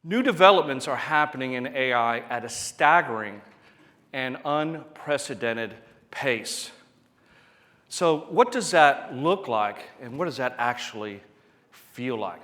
New developments are happening in AI at a staggering and unprecedented pace. So what does that look like, and what does that actually feel like?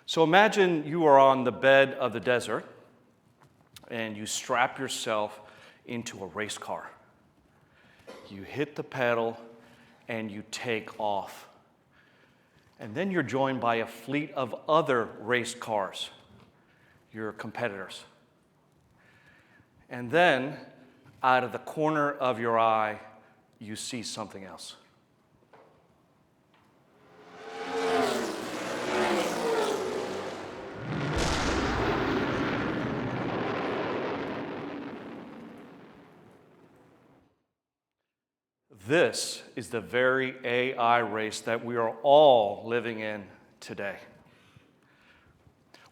So imagine you are on the bed of the desert, and you strap yourself into a race car. You hit the pedal, and you take off. And then you're joined by a fleet of other race cars, your competitors. And then, out of the corner of your eye, you see something else. This is the very AI race that we are all living in today.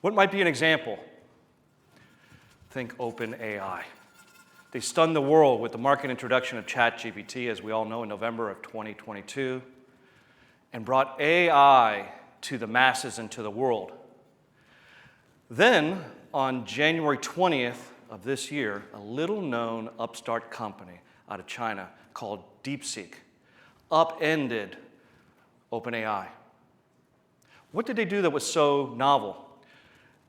What might be an example? Think OpenAI. They stunned the world with the market introduction of ChatGPT, as we all know, in November of 2022, and brought AI to the masses and to the world. Then, on January 20th of this year, a little-known upstart company out of China called DeepSeek upended OpenAI. What did they do that was so novel?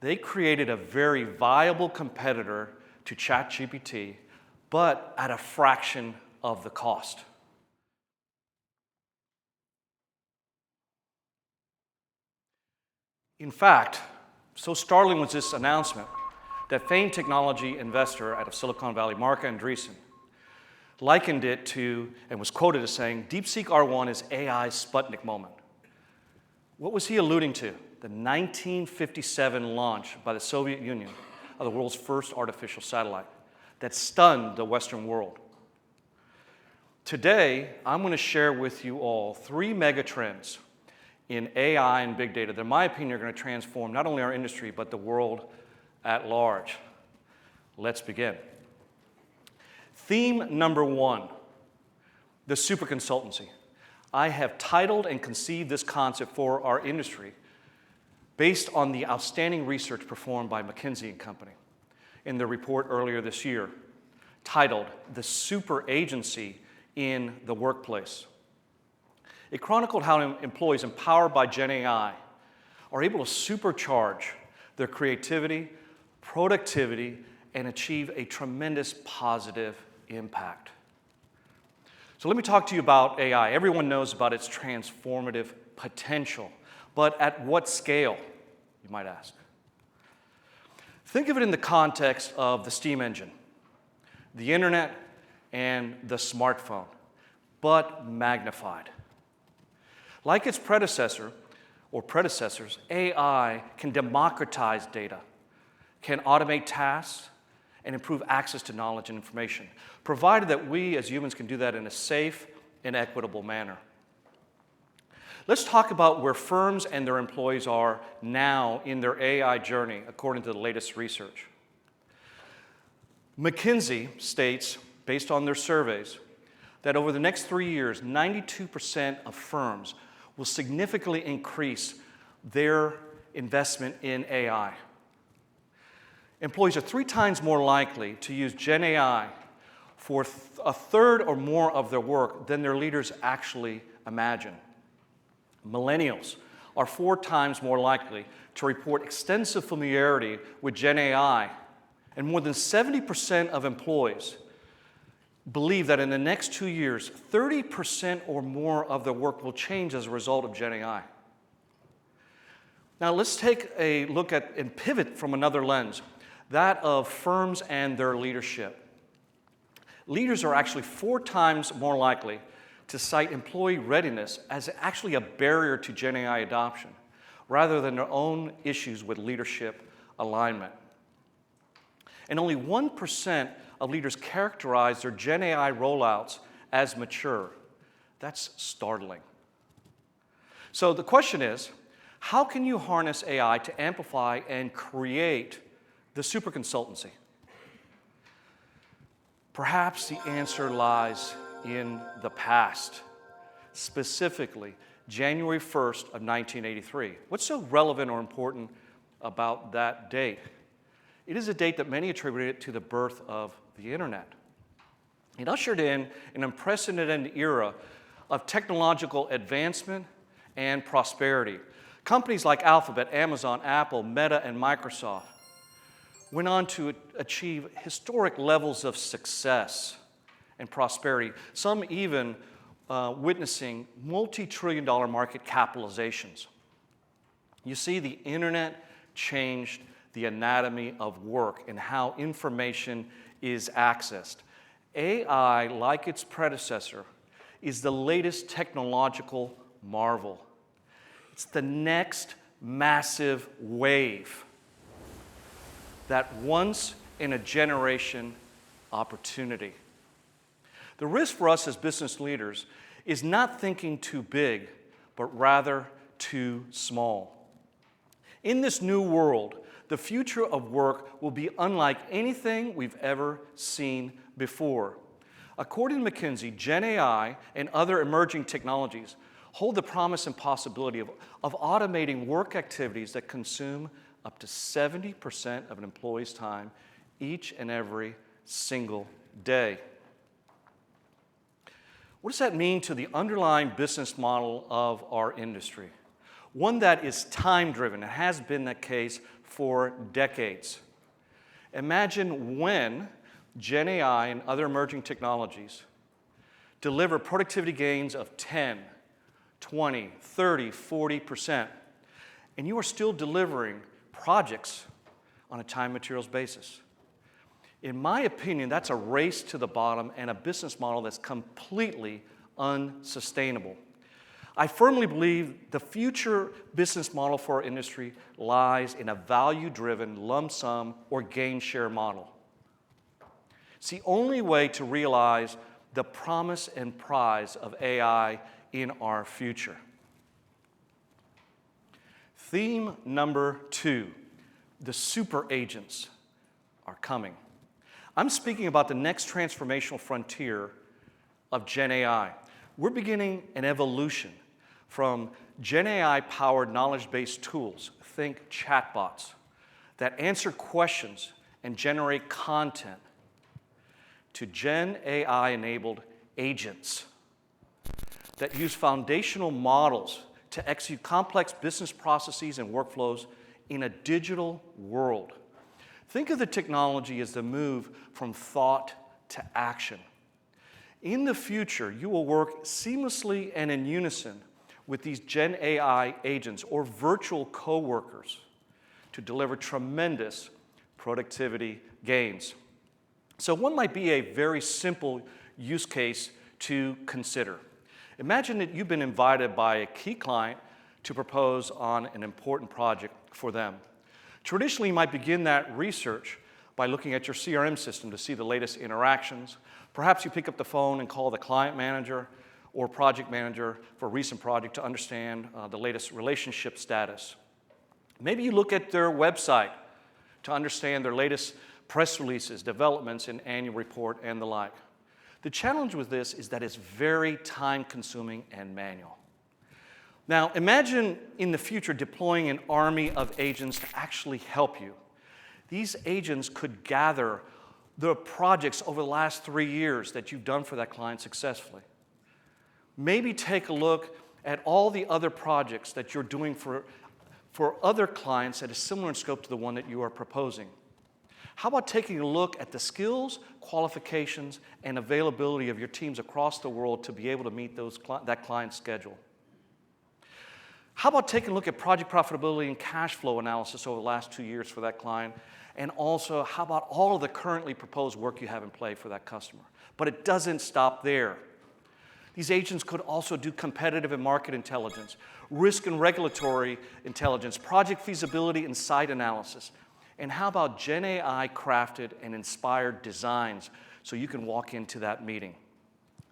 They created a very viable competitor to ChatGPT, but at a fraction of the cost. In fact, so startling was this announcement that famed technology investor out of Silicon Valley, Marc Andreessen, likened it to, and was quoted as saying, DeepSeek R1 is AI's Sputnik moment. What was he alluding to? The 1957 launch by the Soviet Union of the world's first artificial satellite that stunned the Western world. Today, I'm going to share with you all 3 megatrends in AI and big data that, in my opinion, are going to transform not only our industry, but the world at large. Let's begin. Theme number 1, the Superconsultancy. I have titled and conceived this concept for our industry based on the outstanding research performed by McKinsey & Company in their report earlier this year, titled The Super Agency in the Workplace. It chronicled how employees empowered by Gen AI are able to supercharge their creativity, productivity, and achieve a tremendous positive impact. So let me talk to you about AI. Everyone knows about its transformative potential, but at what scale, you might ask? Think of it in the context of the steam engine, the internet, and the smartphone, but magnified. Like its predecessor or predecessors, AI can democratize data, can automate tasks, and improve access to knowledge and information, provided that we as humans can do that in a safe and equitable manner. Let's talk about where firms and their employees are now in their AI journey, according to the latest research. McKinsey states, based on their surveys, that over the next 3 years, 92% of firms will significantly increase their investment in AI. Employees are 3 times more likely to use Gen AI for a third or more of their work than their leaders actually imagine. Millennials are 4 times more likely to report extensive familiarity with Gen AI, and more than 70% of employees believe that in the next 2 years, 30% or more of their work will change as a result of Gen AI. Now let's take a look at and pivot from another lens, that of firms and their leadership. Leaders are actually 4 times more likely to cite employee readiness as actually a barrier to Gen AI adoption, rather than their own issues with leadership alignment. And only 1% of leaders characterize their Gen AI rollouts as mature. That's startling. So the question is, how can you harness AI to amplify and create the superconsultancy? Perhaps the answer lies in the past, specifically January 1st of 1983. What's so relevant or important about that date. It is a date that many attribute to the birth of the internet. It ushered in an unprecedented era of technological advancement and prosperity. Companies like Alphabet, Amazon, Apple, Meta, and Microsoft went on to achieve historic levels of success and prosperity, some even witnessing multi-trillion-dollar market capitalizations. You see, the internet changed the anatomy of work and how information is accessed. AI, like its predecessor, is the latest technological marvel. It's the next massive wave, that once-in-a-generation opportunity. The risk for us as business leaders is not thinking too big, but rather too small. In this new world, the future of work will be unlike anything we've ever seen before. According to McKinsey, Gen AI and other emerging technologies hold the promise and possibility of automating work activities that consume up to 70% of an employee's time each and every single day. What does that mean to the underlying business model of our industry? One that is time-driven. It has been that case for decades. Imagine when Gen AI and other emerging technologies deliver productivity gains of 10, 20, 30, 40%, and you are still delivering projects on a time materials basis. In my opinion, that's a race to the bottom and a business model that's completely unsustainable. I firmly believe the future business model for our industry lies in a value-driven lump sum or gain share model. It's the only way to realize the promise and prize of AI in our future. Theme number 2, the super agents are coming. I'm speaking about the next transformational frontier of Gen AI. We're beginning an evolution from Gen AI-powered knowledge-based tools, think chatbots, that answer questions and generate content, to Gen AI-enabled agents that use foundational models to execute complex business processes and workflows in a digital world. Think of the technology as the move from thought to action. In the future, you will work seamlessly and in unison with these Gen AI agents or virtual coworkers to deliver tremendous productivity gains. So one might be a very simple use case to consider. Imagine that you've been invited by a key client to propose on an important project for them. Traditionally, you might begin that research by looking at your CRM system to see the latest interactions. Perhaps you pick up the phone and call the client manager or project manager for a recent project to understand the latest relationship status. Maybe you look at their website to understand their latest press releases, developments, and annual report, and the like. The challenge with this is that it's very time-consuming and manual. Now, imagine in the future deploying an army of agents to actually help you. These agents could gather the projects over the last 3 years that you've done for that client successfully. Maybe take a look at all the other projects that you're doing for other clients that is similar in scope to the one that you are proposing. How about taking a look at the skills, qualifications, and availability of your teams across the world to be able to meet that client's schedule? How about taking a look at project profitability and cash flow analysis over the last 2 years for that client? And also, how about all of the currently proposed work you have in play for that customer? But it doesn't stop there. These agents could also do competitive and market intelligence, risk and regulatory intelligence, project feasibility and site analysis. And how about Gen AI crafted and inspired designs so you can walk into that meeting?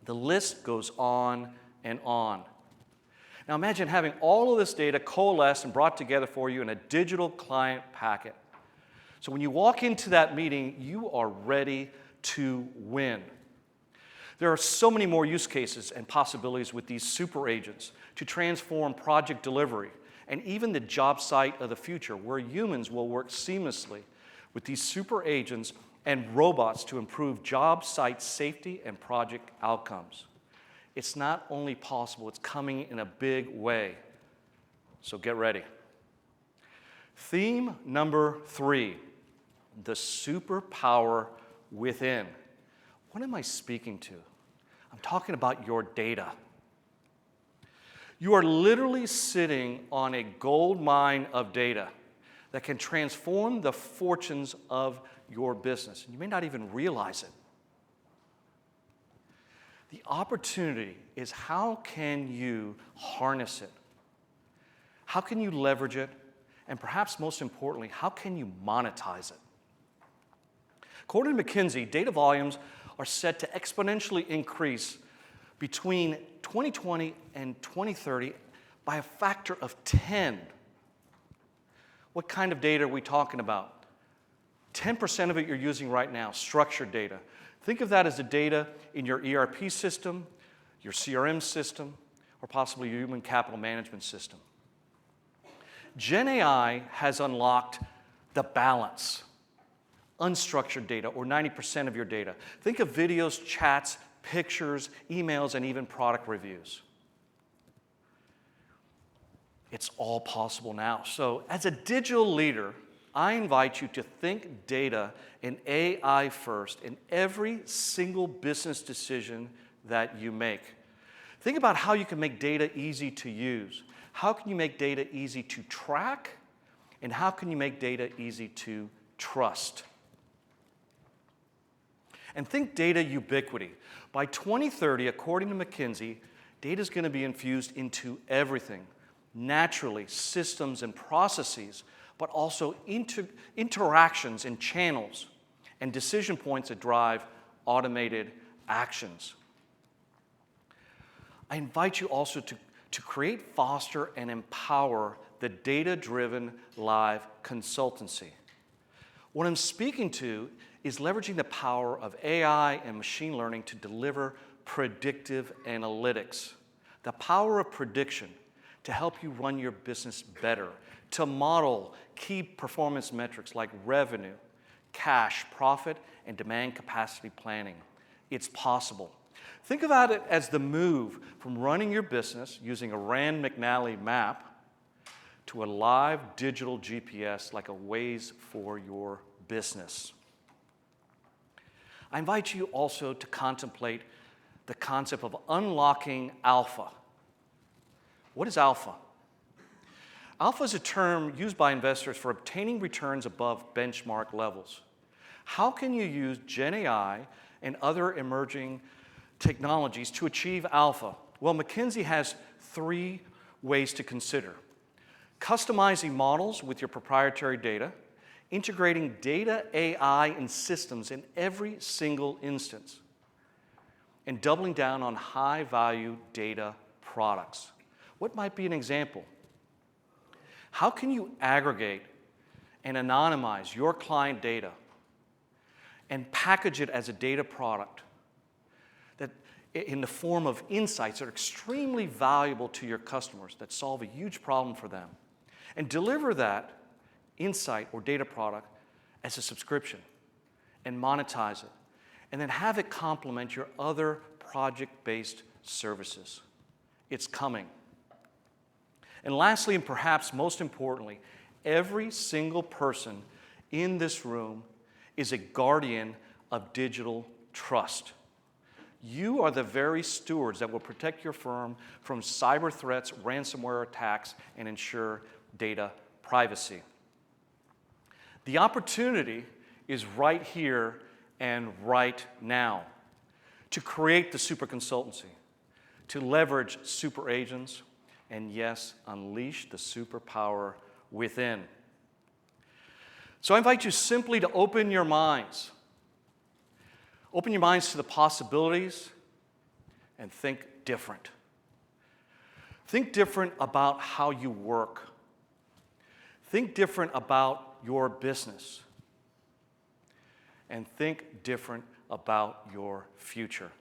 The list goes on and on. Now imagine having all of this data coalesced and brought together for you in a digital client packet. So when you walk into that meeting, you are ready to win. There are so many more use cases and possibilities with these super agents to transform project delivery and even the job site of the future, where humans will work seamlessly with these super agents and robots to improve job site safety and project outcomes. It's not only possible, it's coming in a big way. So get ready. Theme number 3, the superpower within. What am I speaking to? I'm talking about your data. You are literally sitting on a gold mine of data that can transform the fortunes of your business. You may not even realize it. The opportunity is, how can you harness it? How can you leverage it? And perhaps most importantly, how can you monetize it? According to McKinsey, data volumes are set to exponentially increase between 2020 and 2030 by a factor of 10. What kind of data are we talking about? 10% of it you're using right now, structured data. Think of that as the data in your ERP system, your CRM system, or possibly your human capital management system. Gen AI has unlocked the balance. Unstructured data, or 90% of your data. Think of videos, chats, pictures, emails, and even product reviews. It's all possible now. So as a digital leader, I invite you to think data and AI first in every single business decision that you make. Think about how you can make data easy to use. How can you make data easy to track? And how can you make data easy to trust? And think data ubiquity. By 2030, according to McKinsey, data is going to be infused into everything. Naturally, systems and processes, but also interactions and channels and decision points that drive automated actions. I invite you also to create, foster, and empower the data-driven live consultancy. What I'm speaking to is leveraging the power of AI and machine learning to deliver predictive analytics. The power of prediction to help you run your business better, to model key performance metrics like revenue, cash, profit, and demand capacity planning. It's possible. Think about it as the move from running your business using a Rand McNally map to a live digital GPS like a Waze for your business. I invite you also to contemplate the concept of unlocking alpha. What is alpha? Alpha is a term used by investors for obtaining returns above benchmark levels. How can you use Gen AI and other emerging technologies to achieve alpha? Well, McKinsey has 3 ways to consider. Customizing models with your proprietary data, integrating data, AI, and systems in every single instance, and doubling down on high-value data products. What might be an example? How can you aggregate and anonymize your client data and package it as a data product that in the form of insights that are extremely valuable to your customers, that solve a huge problem for them, and deliver that insight or data product as a subscription and monetize it, and then have it complement your other project-based services? It's coming. And lastly, and perhaps most importantly, every single person in this room is a guardian of digital trust. You are the very stewards that will protect your firm from cyber threats, ransomware attacks, and ensure data privacy. The opportunity is right here and right now to create the Superconsultancy, to leverage super agents, and yes, unleash the superpower within. So I invite you simply to open your minds. Open your minds to the possibilities and think different. Think different about how you work. Think different about your business. And think different about your future.